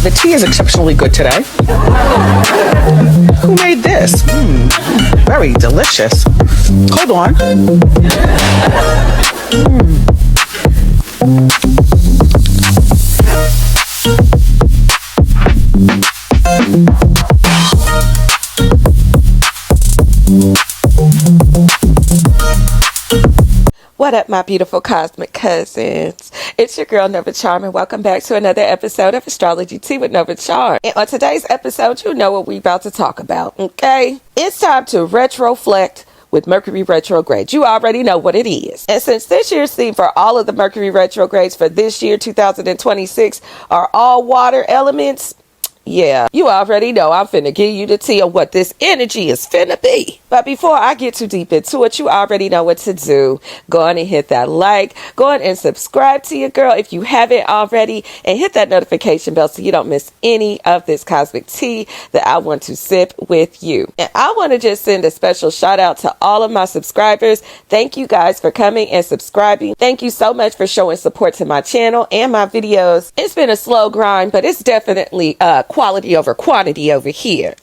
The tea is exceptionally good today. Who made this? Very delicious. Hold on. What up, my beautiful cosmic cousins? It's your girl, Nova Charm, and welcome back to another episode of Astrology Tea with Nova Charm. And on today's episode, you know what we about to talk about, okay? It's time to retroflect with Mercury retrograde. You already know what it is. And since this year's theme for all of the Mercury retrogrades for this year, 2026, are all water elements, yeah, you already know I'm finna give you the tea on what this energy is finna be. But before I get too deep into it, you already know what to do. Go on and hit that like. Go on and subscribe to your girl if you haven't already. And hit that notification bell so you don't miss any of this cosmic tea that I want to sip with you. And I want to just send a special shout out to all of my subscribers. Thank you guys for coming and subscribing. Thank you so much for showing support to my channel and my videos. It's been a slow grind, but it's definitely quality over quantity over here.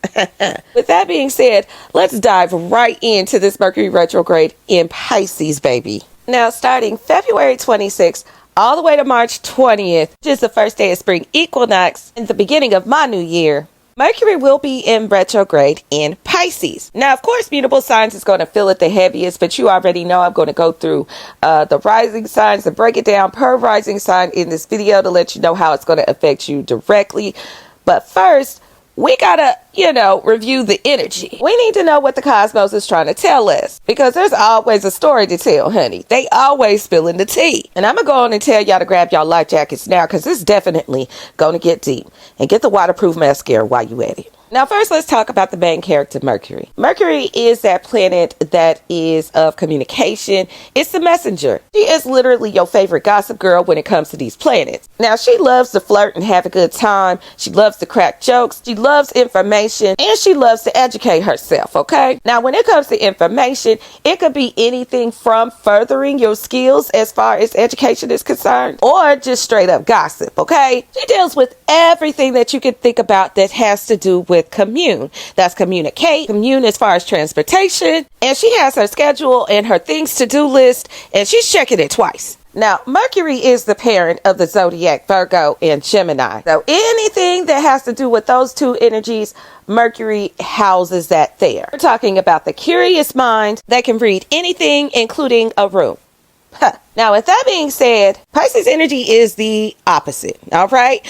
With that being said, let's dive right into this Mercury retrograde in Pisces, baby. Now, starting February 26th all the way to March 20th, which is the first day of spring equinox and the beginning of my new year, Mercury will be in retrograde in Pisces. Now, of course, mutable signs is going to feel it the heaviest, but you already know I'm going to go through the rising signs and break it down per rising sign in this video to let you know how it's going to affect you directly. But first, we gotta, review the energy. We need to know what the cosmos is trying to tell us, because there's always a story to tell, honey. They always spilling the tea. And I'm gonna go on and tell y'all to grab y'all life jackets now, because it's definitely gonna get deep. And get the waterproof mascara while you at it. Now, first, let's talk about the main character, Mercury. Mercury is that planet that is of communication. It's the messenger. She is literally your favorite gossip girl when it comes to these planets. Now, she loves to flirt and have a good time. She loves to crack jokes. She loves information, and she loves to educate herself, okay? Now, when it comes to information, it could be anything from furthering your skills as far as education is concerned, or just straight up gossip, okay? She deals with everything that you can think about that has to do with commune. That's communicate, commune as far as transportation, and she has her schedule and her things to do list, and she's checking it twice. Now, Mercury is the parent of the zodiac, Virgo and Gemini. So anything that has to do with those two energies, Mercury houses that there. We're talking about the curious mind that can read anything, including a room. Now, with that being said, Pisces energy is the opposite, all right?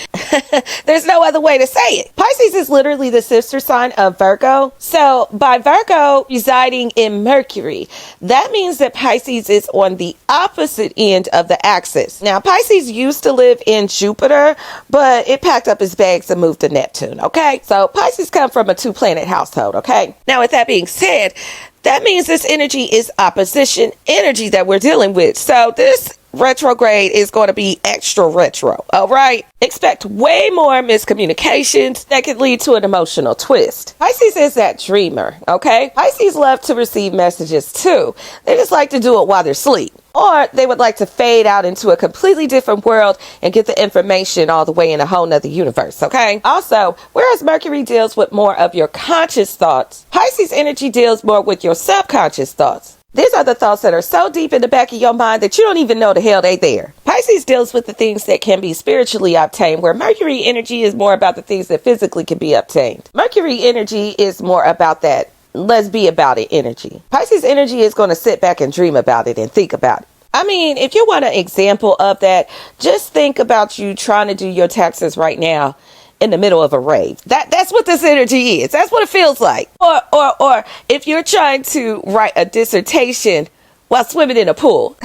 There's no other way to say it. Pisces is literally the sister sign of Virgo. So by Virgo residing in Mercury, that means that Pisces is on the opposite end of the axis. Now, Pisces used to live in Jupiter, but it packed up its bags and moved to Neptune, okay? So Pisces come from a two-planet household, okay? Now, with that being said, that means this energy is opposition energy that we're dealing with. So this retrograde is going to be extra retro, all right? Expect way more miscommunications that could lead to an emotional twist. Pisces is that dreamer, okay? Pisces love to receive messages too. They just like to do it while they're asleep. Or they would like to fade out into a completely different world and get the information all the way in a whole nother universe, okay? Also, whereas Mercury deals with more of your conscious thoughts, Pisces energy deals more with your subconscious thoughts. These are the thoughts that are so deep in the back of your mind that you don't even know the hell they there. Pisces deals with the things that can be spiritually obtained, where Mercury energy is more about the things that physically can be obtained. Mercury energy is more about that let's be about it energy. Pisces energy is going to sit back and dream about it and think about it. I mean, if you want an example of that, just think about you trying to do your taxes right now in the middle of a rave. That's what this energy is. That's what it feels like. Or if you're trying to write a dissertation while swimming in a pool.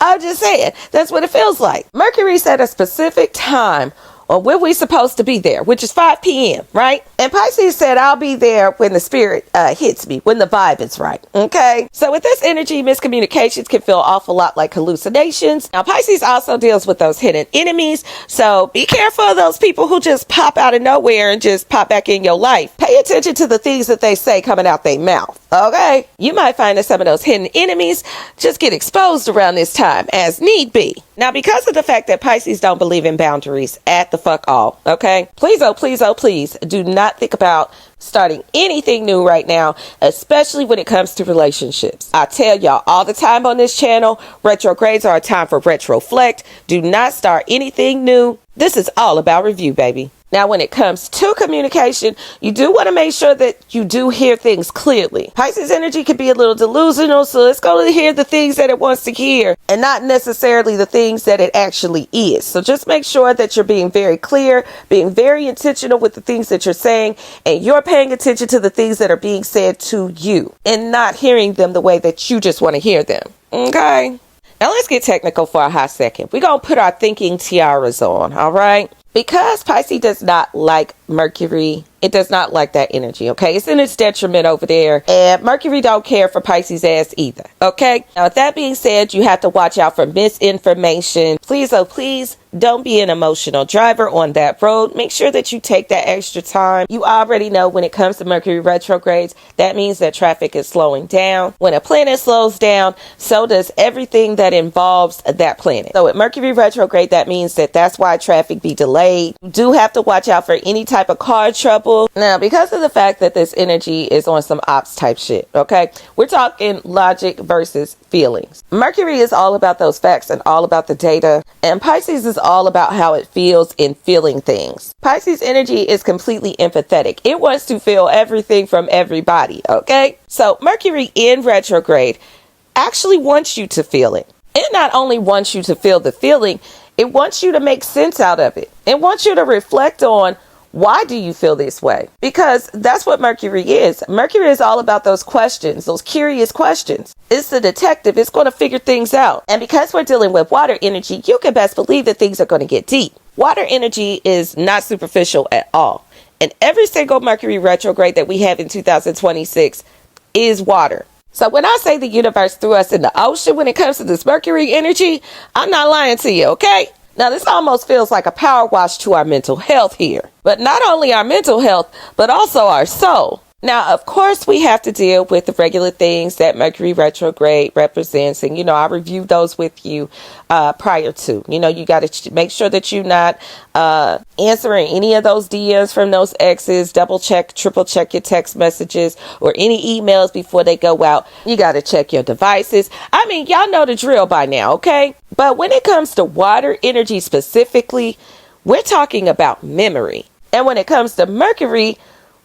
I'm just saying, that's what it feels like. Mercury's at a specific time on when we're supposed to be there, which is 5 p.m., right? And Pisces said, I'll be there when the spirit hits me, when the vibe is right, okay? So with this energy, miscommunications can feel an awful lot like hallucinations. Now, Pisces also deals with those hidden enemies, so be careful of those people who just pop out of nowhere and just pop back in your life. Pay attention to the things that they say coming out their mouth, Okay, you might find that some of those hidden enemies just get exposed around this time as need be. Now, because of the fact that Pisces don't believe in boundaries at the fuck all, okay? Please, oh, please, oh, please, do not think about starting anything new right now, especially when it comes to relationships. I tell y'all all the time on this channel, retrogrades are a time for retroflect. Do not start anything new. This is all about review, baby. Now, when it comes to communication, you do want to make sure that you do hear things clearly. Pisces energy can be a little delusional, so it's going to hear the things that it wants to hear and not necessarily the things that it actually is. So just make sure that you're being very clear, being very intentional with the things that you're saying, and you're paying attention to the things that are being said to you and not hearing them the way that you just want to hear them. Okay? Now let's get technical for a hot second. We're going to put our thinking tiaras on, all right? Because Pisces does not like Mercury, it does not like that energy, okay? It's in its detriment over there. And Mercury don't care for Pisces ass either, okay? Now, with that being said, you have to watch out for misinformation. Please, oh, please, don't be an emotional driver on that road. Make sure that you take that extra time. You already know when it comes to Mercury retrogrades, that means that traffic is slowing down. When a planet slows down, so does everything that involves that planet. So with Mercury retrograde, that means that that's why traffic be delayed. You do have to watch out for any type of car trouble. Now, because of the fact that this energy is on some ops type shit, okay? We're talking logic versus feelings. Mercury is all about those facts and all about the data. And Pisces is all about how it feels in feeling things. Pisces energy is completely empathetic. It wants to feel everything from everybody, okay? So Mercury in retrograde actually wants you to feel it. It not only wants you to feel the feeling, it wants you to make sense out of it. It wants you to reflect on, why do you feel this way? Because that's what Mercury is. Mercury is all about those questions, those curious questions. It's the detective. It's going to figure things out. And because we're dealing with water energy, you can best believe that things are going to get deep. Water energy is not superficial at all. And every single Mercury retrograde that we have in 2026 is water. So when I say the universe threw us in the ocean when it comes to this Mercury energy, I'm not lying to you, okay? Now, this almost feels like a power wash to our mental health here. But not only our mental health, but also our soul. Now, of course, we have to deal with the regular things that Mercury retrograde represents. And, I reviewed those with you prior to. You got to make sure that you're not answering any of those DMs from those exes. Double check, triple check your text messages or any emails before they go out. You got to check your devices. I mean, y'all know the drill by now, okay? But when it comes to water energy specifically, we're talking about memory. And when it comes to Mercury,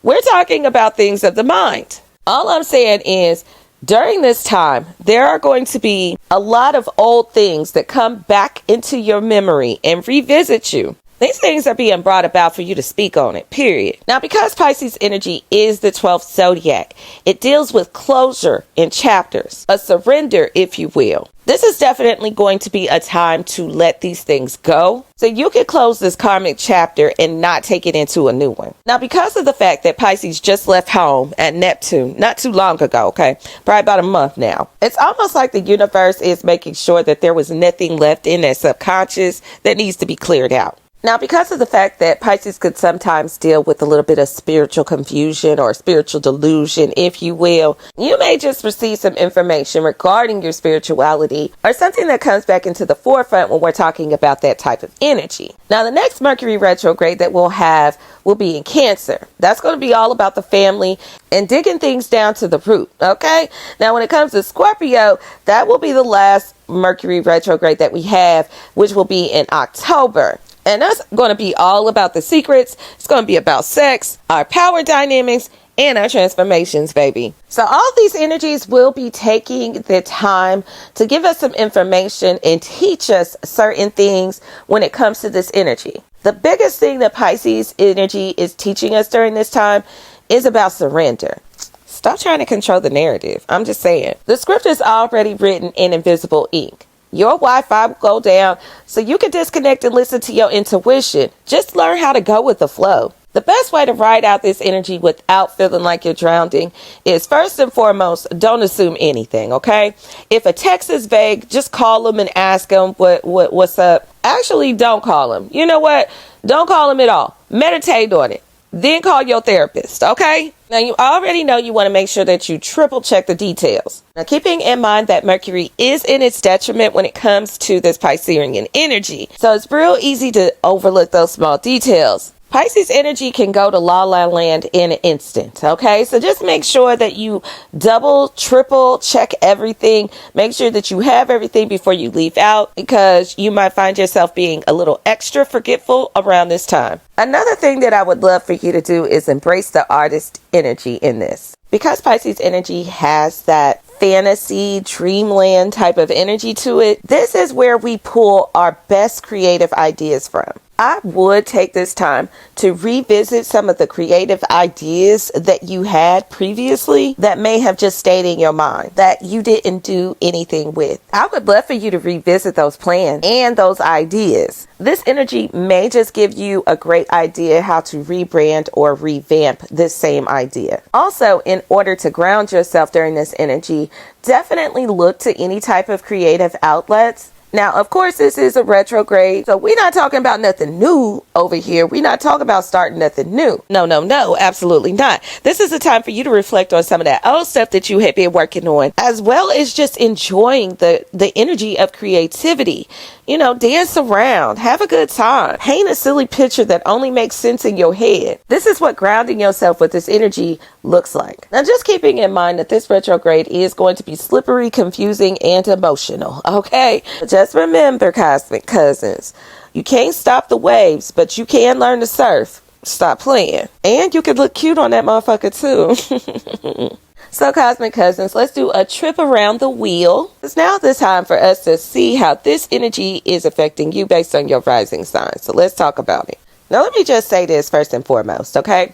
we're talking about things of the mind. All I'm saying is, during this time, there are going to be a lot of old things that come back into your memory and revisit you. These things are being brought about for you to speak on it, period. Now, because Pisces energy is the 12th zodiac, it deals with closure in chapters, a surrender, if you will. This is definitely going to be a time to let these things go, so you can close this karmic chapter and not take it into a new one. Now, because of the fact that Pisces just left home at Neptune not too long ago, okay, probably about a month now, it's almost like the universe is making sure that there was nothing left in that subconscious that needs to be cleared out. Now, because of the fact that Pisces could sometimes deal with a little bit of spiritual confusion or spiritual delusion, if you will, you may just receive some information regarding your spirituality or something that comes back into the forefront when we're talking about that type of energy. Now, the next Mercury retrograde that we'll have will be in Cancer. That's going to be all about the family and digging things down to the root, okay? Now, when it comes to Scorpio, that will be the last Mercury retrograde that we have, which will be in October. And that's going to be all about the secrets. It's going to be about sex, our power dynamics, and our transformations, baby. So all these energies will be taking the time to give us some information and teach us certain things when it comes to this energy. The biggest thing that Pisces energy is teaching us during this time is about surrender. Stop trying to control the narrative. I'm just saying. The script is already written in invisible ink. Your Wi-Fi will go down so you can disconnect and listen to your intuition. Just learn how to go with the flow. The best way to ride out this energy without feeling like you're drowning is, first and foremost, don't assume anything, okay? If a text is vague, just call them and ask them what's up. Actually, don't call them. You know what? Don't call them at all. Meditate on it. then call your therapist, okay? Now, you already know you want to make sure that you triple check the details. Now, keeping in mind that Mercury is in its detriment when it comes to this Piscean energy. So it's real easy to overlook those small details. Pisces energy can go to la la land in an instant, okay? So just make sure that you double, triple check everything. Make sure that you have everything before you leave out, because you might find yourself being a little extra forgetful around this time. Another thing that I would love for you to do is embrace the artist energy in this. Because Pisces energy has that fantasy, dreamland type of energy to it, this is where we pull our best creative ideas from. I would take this time to revisit some of the creative ideas that you had previously that may have just stayed in your mind that you didn't do anything with. I would love for you to revisit those plans and those ideas. This energy may just give you a great idea how to rebrand or revamp this same idea. Also, in order to ground yourself during this energy, definitely look to any type of creative outlets. Now, of course, this is a retrograde, so we're not talking about nothing new over here. We're not talking about starting nothing new. No, absolutely not. This is a time for you to reflect on some of that old stuff that you had been working on, as well as just enjoying the energy of creativity. You know, dance around, have a good time, paint a silly picture that only makes sense in your head. This is what grounding yourself with this energy looks like. Now, just keeping in mind that this retrograde is going to be slippery, confusing, and emotional, okay? Just remember, cosmic cousins, you can't stop the waves, but you can learn to surf. Stop playing. And you can look cute on that motherfucker too. So, cosmic cousins, let's do a trip around the wheel. It's now the time for us to see how this energy is affecting you based on your rising sign. So let's talk about it. Now, let me just say this first and foremost, okay?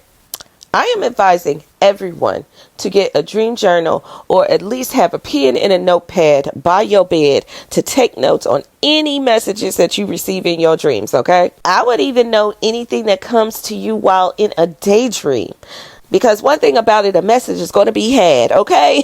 I am advising everyone to get a dream journal, or at least have a pen and a notepad by your bed to take notes on any messages that you receive in your dreams, okay? I would even note anything that comes to you while in a daydream. Because one thing about it, a message is going to be had, okay?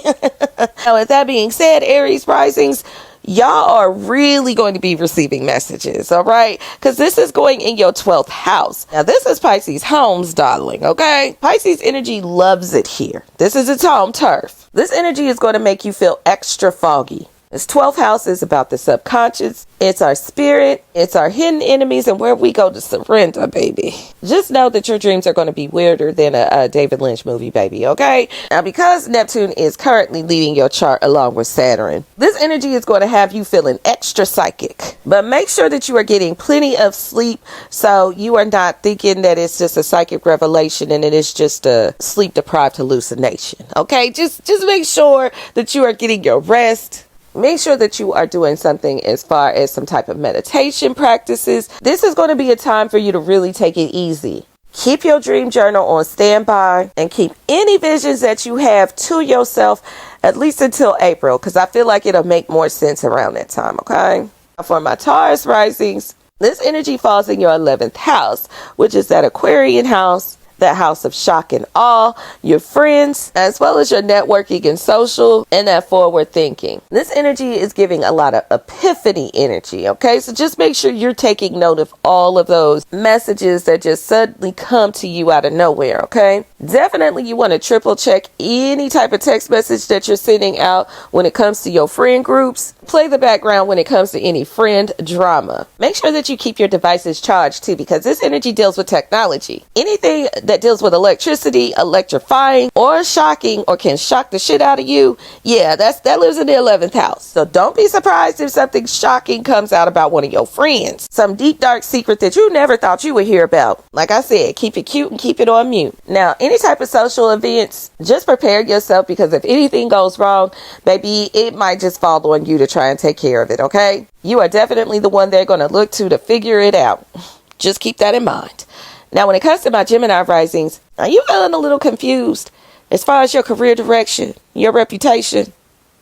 Now, with that being said, Aries risings, y'all are really going to be receiving messages, all right? Because this is going in your 12th house. Now, this is Pisces homes, darling, okay? Pisces energy loves it here. This is its home turf. This energy is going to make you feel extra foggy. This 12th house is about the subconscious. It's our spirit. It's our hidden enemies and where we go to surrender, baby. Just know that your dreams are going to be weirder than a David Lynch movie, baby, okay? Now, because Neptune is currently leading your chart along with Saturn, this energy is going to have you feeling extra psychic. But make sure that you are getting plenty of sleep so you are not thinking that it's just a psychic revelation and it is just a sleep-deprived hallucination, okay? Just make sure that you are getting your rest. Make sure that you are doing something as far as some type of meditation practices. This is going to be a time for you to really take it easy. Keep your dream journal on standby and keep any visions that you have to yourself at least until April, because I feel like it'll make more sense around that time, okay? For my Taurus risings, this energy falls in your 11th house, which is that Aquarian house. That house of shock and awe, your friends, as well as your networking and social, and that forward thinking. This energy is giving a lot of epiphany energy, okay? So just make sure you're taking note of all of those messages that just suddenly come to you out of nowhere, okay? Definitely you want to triple check any type of text message that you're sending out when it comes to your friend groups. Play the background when it comes to any friend drama. Make sure that you keep your devices charged too, because this energy deals with technology. Anything that deals with electricity, electrifying, or shocking, or can shock the shit out of you, yeah, that lives in the 11th house. So don't be surprised if something shocking comes out about one of your friends. Some deep, dark secret that you never thought you would hear about. Like I said, keep it cute and keep it on mute. Now, any type of social events, just prepare yourself, because if anything goes wrong, baby, it might just fall on you to try and take care of it, okay? You are definitely the one they're going to look to figure it out. Just keep that in mind. Now, when it comes to my Gemini risings, are you feeling a little confused as far as your career direction, your reputation?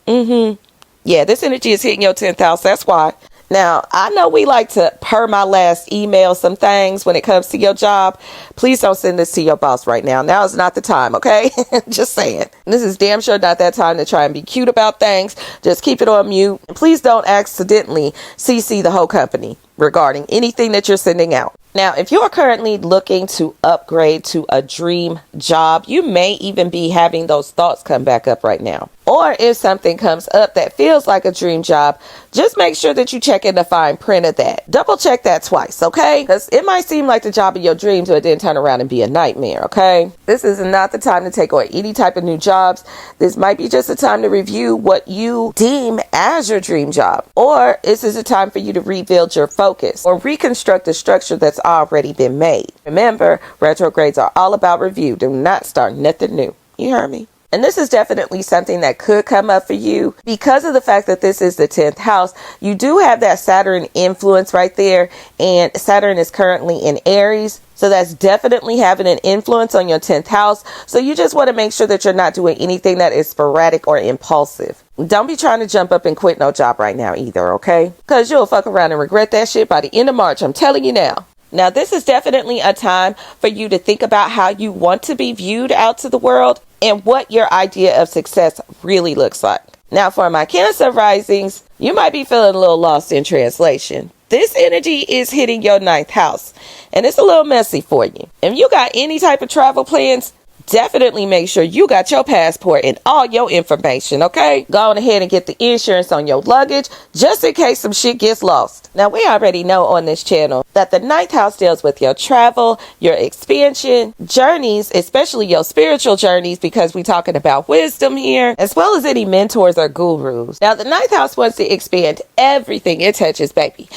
Yeah, this energy is hitting your 10th house. That's why. Now, I know we like to, per my last email, some things when it comes to your job. Please don't send this to your boss right now. Now is not the time, okay? Just saying. This is damn sure not that time to try and be cute about things. Just keep it on mute. And please don't accidentally CC the whole company regarding anything that you're sending out. Now, if you are currently looking to upgrade to a dream job, you may even be having those thoughts come back up right now. Or if something comes up that feels like a dream job, just make sure that you check in the fine print of that. Double check that twice, okay? Because it might seem like the job of your dreams, but then turn around and be a nightmare, okay? This is not the time to take on any type of new jobs. This might be just a time to review what you deem as your dream job. Or this is a time for you to rebuild your focus or reconstruct the structure that's already been made. Remember, retrogrades are all about review. Do not start nothing new. You heard me? And this is definitely something that could come up for you because of the fact that this is the 10th house. You do have that Saturn influence right there, and Saturn is currently in Aries. So that's definitely having an influence on your 10th house. So you just want to make sure that you're not doing anything that is sporadic or impulsive. Don't be trying to jump up and quit no job right now either, okay? Because you'll fuck around and regret that shit by the end of March. I'm telling you now. Now, this is definitely a time for you to think about how you want to be viewed out to the world and what your idea of success really looks like. Now, for my Cancer risings, you might be feeling a little lost in translation. This energy is hitting your 9th house, and it's a little messy for you. If you got any type of travel plans, definitely make sure you got your passport and all your information, okay? Go on ahead and get the insurance on your luggage just in case some shit gets lost. Now, we already know on this channel that the 9th house deals with your travel, your expansion, journeys, especially your spiritual journeys, because we're talking about wisdom here, as well as any mentors or gurus. Now, the 9th house wants to expand everything it touches, baby.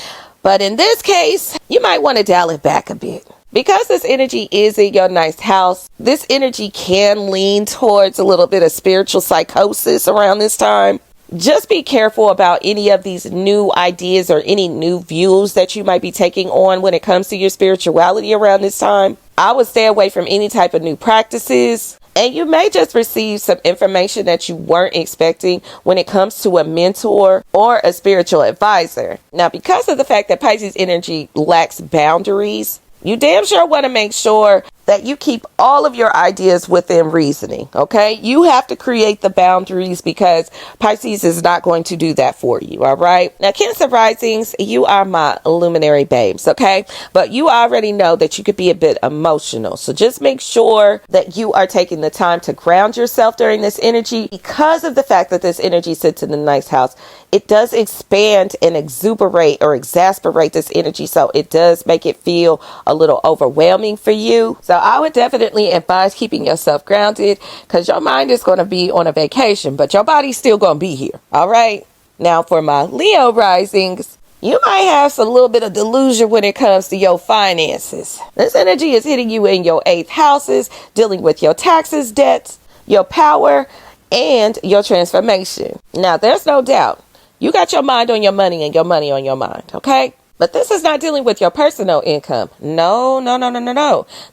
But in this case, you might want to dial it back a bit. Because this energy is in your 9th house, this energy can lean towards a little bit of spiritual psychosis around this time. Just be careful about any of these new ideas or any new views that you might be taking on when it comes to your spirituality around this time. I would stay away from any type of new practices. And you may just receive some information that you weren't expecting when it comes to a mentor or a spiritual advisor. Now, because of the fact that Pisces energy lacks boundaries, you damn sure want to make sure that you keep all of your ideas within reasoning, okay? You have to create the boundaries because Pisces is not going to do that for you, all right? Now, Cancer risings, you are my luminary babes, okay? But you already know that you could be a bit emotional. So just make sure that you are taking the time to ground yourself during this energy. Because of the fact that this energy sits in the 9th house, it does expand and exuberate or exasperate this energy. So it does make it feel a little overwhelming for you. So I would definitely advise keeping yourself grounded because your mind is going to be on a vacation, but your body's still going to be here. All right. Now for my Leo risings, you might have some little bit of delusion when it comes to your finances. This energy is hitting you in your 8th houses, dealing with your taxes, debts, your power, and your transformation. Now, there's no doubt you got your mind on your money and your money on your mind. Okay. But this is not dealing with your personal income. No.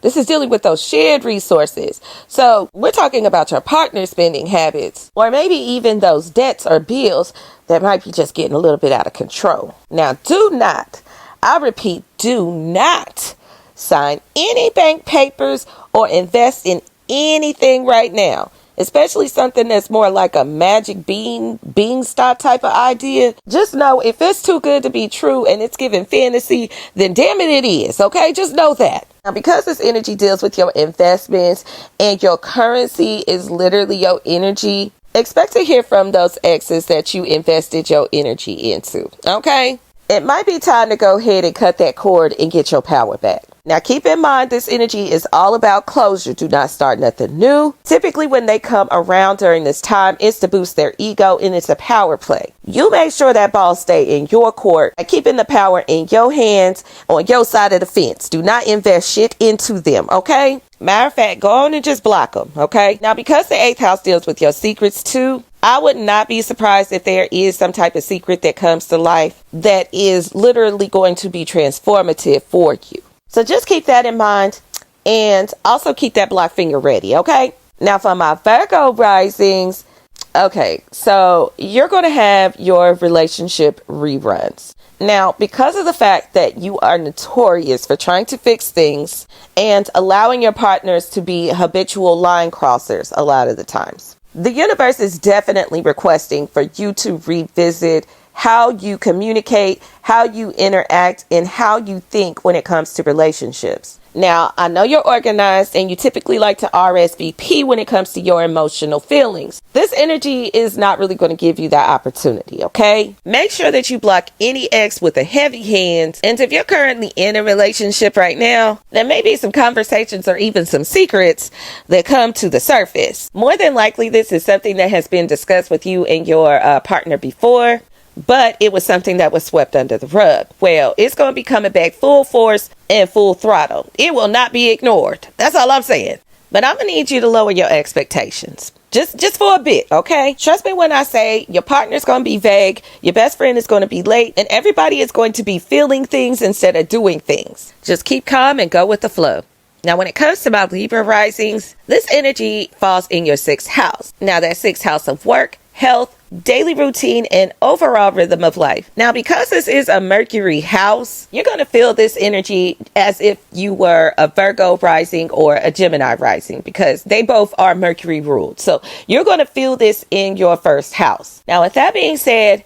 This is dealing with those shared resources. So we're talking about your partner spending habits, or maybe even those debts or bills that might be just getting a little bit out of control. Now, do not, I repeat, do not sign any bank papers or invest in anything right now. Especially something that's more like a magic beanstalk type of idea. Just know if it's too good to be true and it's giving fantasy, then damn it is. Okay, just know that. Now, because this energy deals with your investments and your currency is literally your energy, expect to hear from those exes that you invested your energy into. Okay, it might be time to go ahead and cut that cord and get your power back. Now, keep in mind, this energy is all about closure. Do not start nothing new. Typically, when they come around during this time, it's to boost their ego and it's a power play. You make sure that ball stay in your court and keeping the power in your hands on your side of the fence. Do not invest shit into them, okay? Matter of fact, go on and just block them, okay? Now, because the 8th house deals with your secrets too, I would not be surprised if there is some type of secret that comes to life that is literally going to be transformative for you. So just keep that in mind and also keep that block finger ready, okay? Now for my Virgo risings, okay, so you're going to have your relationship reruns. Now, because of the fact that you are notorious for trying to fix things and allowing your partners to be habitual line crossers a lot of the times, the universe is definitely requesting for you to revisit how you communicate, how you interact, and how you think when it comes to relationships. Now, I know you're organized and you typically like to RSVP when it comes to your emotional feelings. This energy is not really going to give you that opportunity, okay? Make sure that you block any ex with a heavy hand. And if you're currently in a relationship right now, there may be some conversations or even some secrets that come to the surface. More than likely, this is something that has been discussed with you and your partner before, but it was something that was swept under the rug. Well, it's going to be coming back full force and full throttle. It will not be ignored. That's all I'm saying. But I'm going to need you to lower your expectations. Just for a bit, okay? Trust me when I say your partner's going to be vague, your best friend is going to be late, and everybody is going to be feeling things instead of doing things. Just keep calm and go with the flow. Now, when it comes to my Libra risings, this energy falls in your 6th house. Now, that 6th house of work, health, daily routine, and overall rhythm of life. Now, because this is a Mercury house, you're going to feel this energy as if you were a Virgo rising or a Gemini rising, because they both are Mercury ruled. So you're going to feel this in your 1st house. Now, with that being said,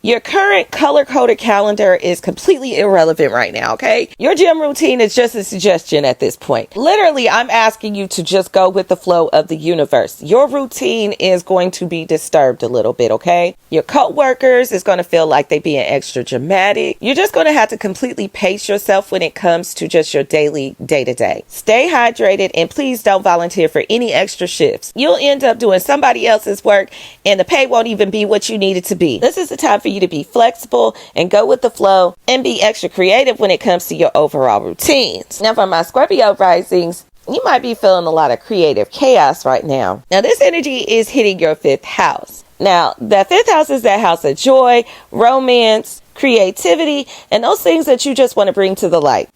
your current color-coded calendar is completely irrelevant right now, okay? Your gym routine is just a suggestion at this point. Literally, I'm asking you to just go with the flow of the universe. Your routine is going to be disturbed a little bit, okay? Your co-workers is going to feel like they being extra dramatic. You're just going to have to completely pace yourself when it comes to just your daily day-to-day. Stay hydrated and please don't volunteer for any extra shifts. You'll end up doing somebody else's work and the pay won't even be what you need it to be. This is the time for you to be flexible and go with the flow and be extra creative when it comes to your overall routines. Now, for my Scorpio risings, you might be feeling a lot of creative chaos right now. Now, this energy is hitting your 5th house. Now, that 5th house is that house of joy, romance, creativity, and those things that you just want to bring to the light.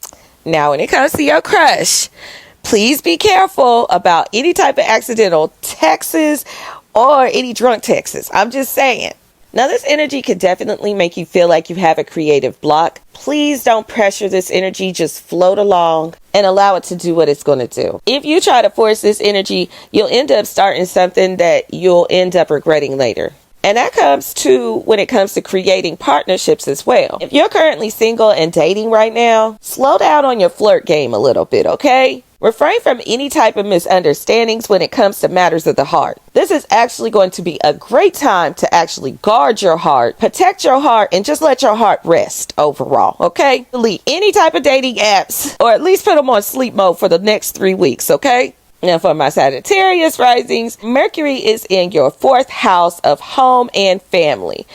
Now, when it comes to your crush, please be careful about any type of accidental texts or any drunk texts. I'm just saying. Now, this energy could definitely make you feel like you have a creative block. Please don't pressure this energy. Just float along and allow it to do what it's going to do. If you try to force this energy, you'll end up starting something that you'll end up regretting later. And that comes to when it comes to creating partnerships as well. If you're currently single and dating right now, slow down on your flirt game a little bit, okay? Refrain from any type of misunderstandings when it comes to matters of the heart. This is actually going to be a great time to actually guard your heart, protect your heart, and just let your heart rest overall, okay? Delete any type of dating apps, or at least put them on sleep mode for the next 3 weeks, okay? Now, for my Sagittarius risings, Mercury is in your 4th house of home and family.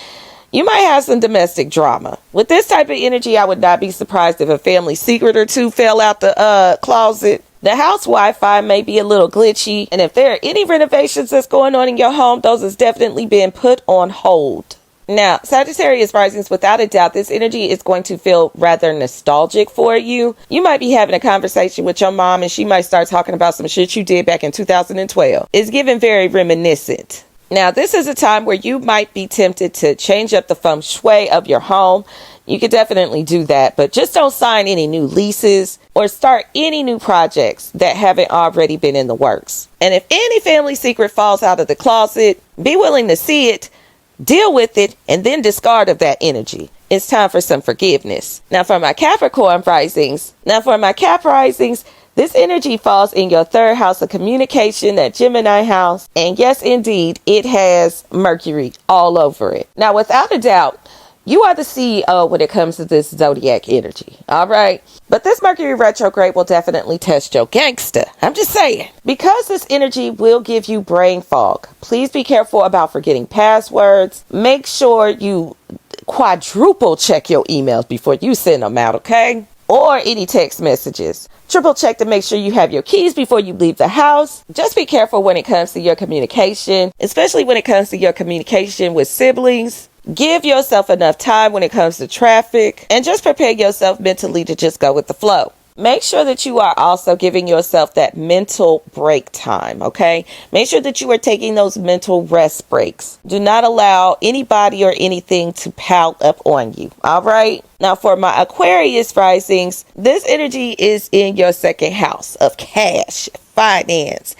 You might have some domestic drama. With this type of energy, I would not be surprised if a family secret or two fell out the closet. The house Wi-Fi may be a little glitchy, and if there are any renovations that's going on in your home, those has definitely been put on hold. Now, Sagittarius risings, without a doubt, this energy is going to feel rather nostalgic for you. You might be having a conversation with your mom, and she might start talking about some shit you did back in 2012. It's given very reminiscent. Now, this is a time where you might be tempted to change up the feng shui of your home. You could definitely do that, but just don't sign any new leases or start any new projects that haven't already been in the works. And if any family secret falls out of the closet, be willing to see it, deal with it, and then discard of that energy. It's time for some forgiveness. Now, for my Capricorn risings, this energy falls in your 3rd house of communication, that Gemini house. And yes, indeed, it has Mercury all over it. Now, without a doubt, you are the CEO when it comes to this zodiac energy. All right. But this Mercury retrograde will definitely test your gangster. I'm just saying. Because this energy will give you brain fog, please be careful about forgetting passwords. Make sure you quadruple check your emails before you send them out, okay? Or any text messages. Triple check to make sure you have your keys before you leave the house. Just be careful when it comes to your communication, especially when it comes to your communication with siblings. Give yourself enough time when it comes to traffic, and just prepare yourself mentally to just go with the flow. Make sure that you are also giving yourself that mental break time, okay? Make sure that you are taking those mental rest breaks. Do not allow anybody or anything to pile up on you, all right? Now, for my Aquarius risings, this energy is in your 2nd house of cash, finance,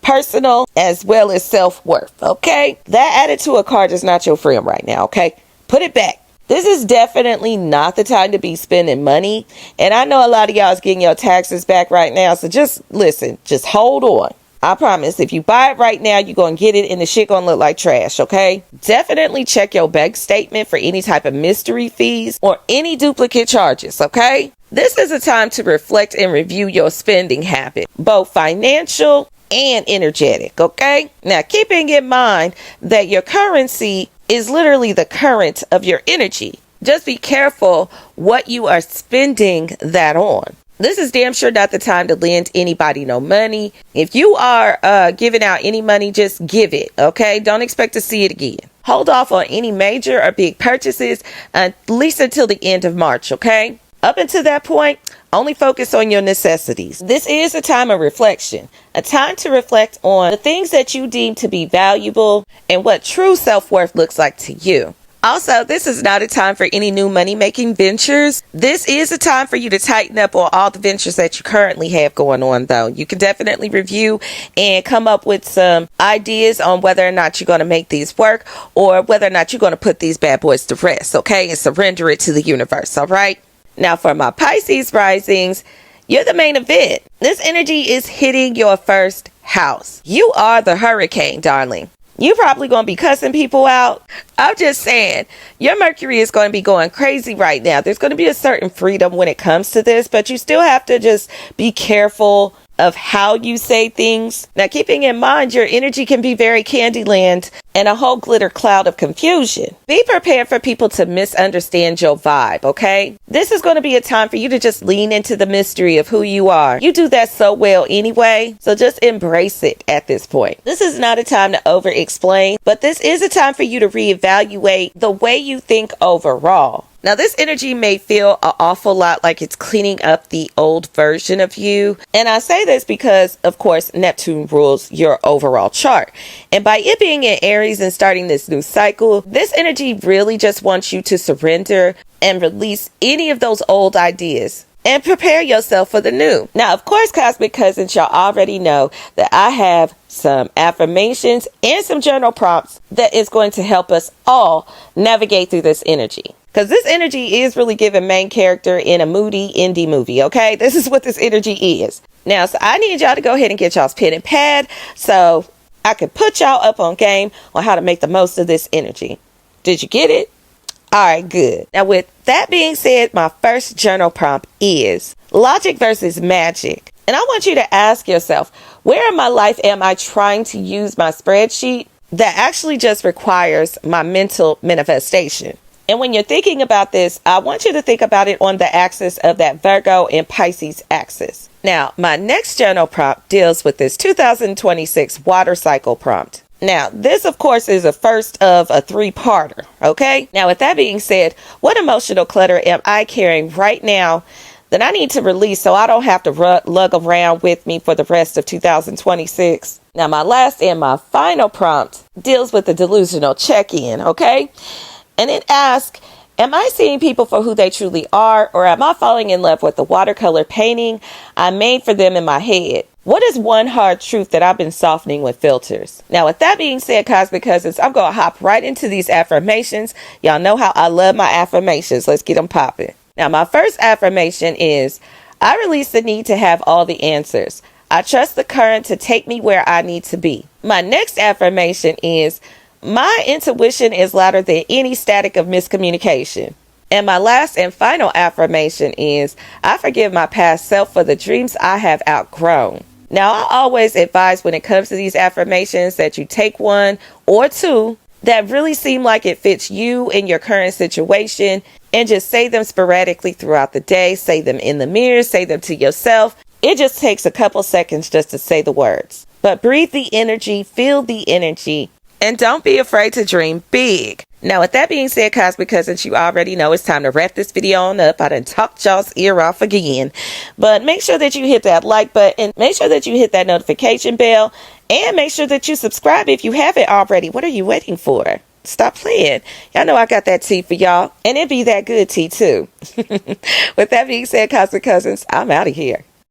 personal, as well as self-worth, okay? That attitude card is not your friend right now, okay? Put it back. This is definitely not the time to be spending money. And I know a lot of y'all is getting your taxes back right now. So just listen, just hold on. I promise if you buy it right now, you're going to get it and the shit going to look like trash, okay? Definitely check your bank statement for any type of mystery fees or any duplicate charges, okay? This is a time to reflect and review your spending habit, both financial and energetic, okay? Now, keeping in mind that your currency is literally the current of your energy. Just be careful what you are spending that on. This is damn sure not the time to lend anybody no money. If you are giving out any money, just give it, okay? Don't expect to see it again. Hold off on any major or big purchases at least until the end of March, okay? Up until that point, only focus on your necessities. This is a time of reflection, a time to reflect on the things that you deem to be valuable and what true self-worth looks like to you. Also, this is not a time for any new money-making ventures. This is a time for you to tighten up on all the ventures that you currently have going on, though. You can definitely review and come up with some ideas on whether or not you're going to make these work or whether or not you're going to put these bad boys to rest, okay, and surrender it to the universe, all right? Now, for my Pisces risings, you're the main event. This energy is hitting your first house. You are the hurricane, darling. You probably going to be cussing people out. I'm just saying, your Mercury is going to be going crazy right now. There's going to be a certain freedom when it comes to this, but you still have to just be careful of how you say things. Now, keeping in mind, your energy can be very Candyland and a whole glitter cloud of confusion. Be prepared for people to misunderstand your vibe, okay? This is going to be a time for you to just lean into the mystery of who you are. You do that so well anyway, so just embrace it at this point. This is not a time to over-explain, but this is a time for you to reevaluate the way you think overall. Now, this energy may feel an awful lot like it's cleaning up the old version of you. And I say this because, of course, Neptune rules your overall chart. And by it being in Aries and starting this new cycle, this energy really just wants you to surrender and release any of those old ideas and prepare yourself for the new. Now, of course, Cosmic Cousins, y'all already know that I have some affirmations and some journal prompts that is going to help us all navigate through this energy. Because this energy is really giving main character in a moody indie movie, okay? This is what this energy is. Now, so I need y'all to go ahead and get y'all's pen and pad so I can put y'all up on game on how to make the most of this energy. Did you get it? All right, good. Now, with that being said, my first journal prompt is logic versus magic. And I want you to ask yourself, where in my life am I trying to use my spreadsheet that actually just requires my mental manifestation? And when you're thinking about this, I want you to think about it on the axis of that Virgo and Pisces axis. Now, my next journal prompt deals with this 2026 water cycle prompt. Now, this, of course, is a first of a three-parter, okay? Now, with that being said, what emotional clutter am I carrying right now that I need to release so I don't have to lug around with me for the rest of 2026? Now, my last and my final prompt deals with the delusional check-in, okay? And it asks, am I seeing people for who they truly are, or am I falling in love with the watercolor painting I made for them in my head? What is one hard truth that I've been softening with filters? Now, with that being said, Cosmic Cousins, I'm going to hop right into these affirmations. Y'all know how I love my affirmations. Let's get them popping. Now, my first affirmation is, I release the need to have all the answers. I trust the current to take me where I need to be. My next affirmation is, my intuition is louder than any static of miscommunication. And my last and final affirmation is, I forgive my past self for the dreams I have outgrown. Now, I always advise when it comes to these affirmations that you take one or two that really seem like it fits you in your current situation and just say them sporadically throughout the day. Say them in the mirror, say them to yourself. It just takes a couple seconds just to say the words. But breathe the energy, feel the energy, and don't be afraid to dream big. Now, with that being said, Cosmic Cousins, you already know it's time to wrap this video on up. I done talked y'all's ear off again. But make sure that you hit that like button. Make sure that you hit that notification bell. And make sure that you subscribe if you haven't already. What are you waiting for? Stop playing. Y'all know I got that tea for y'all. And it be that good tea, too. With that being said, Cosmic Cousins, I'm out of here.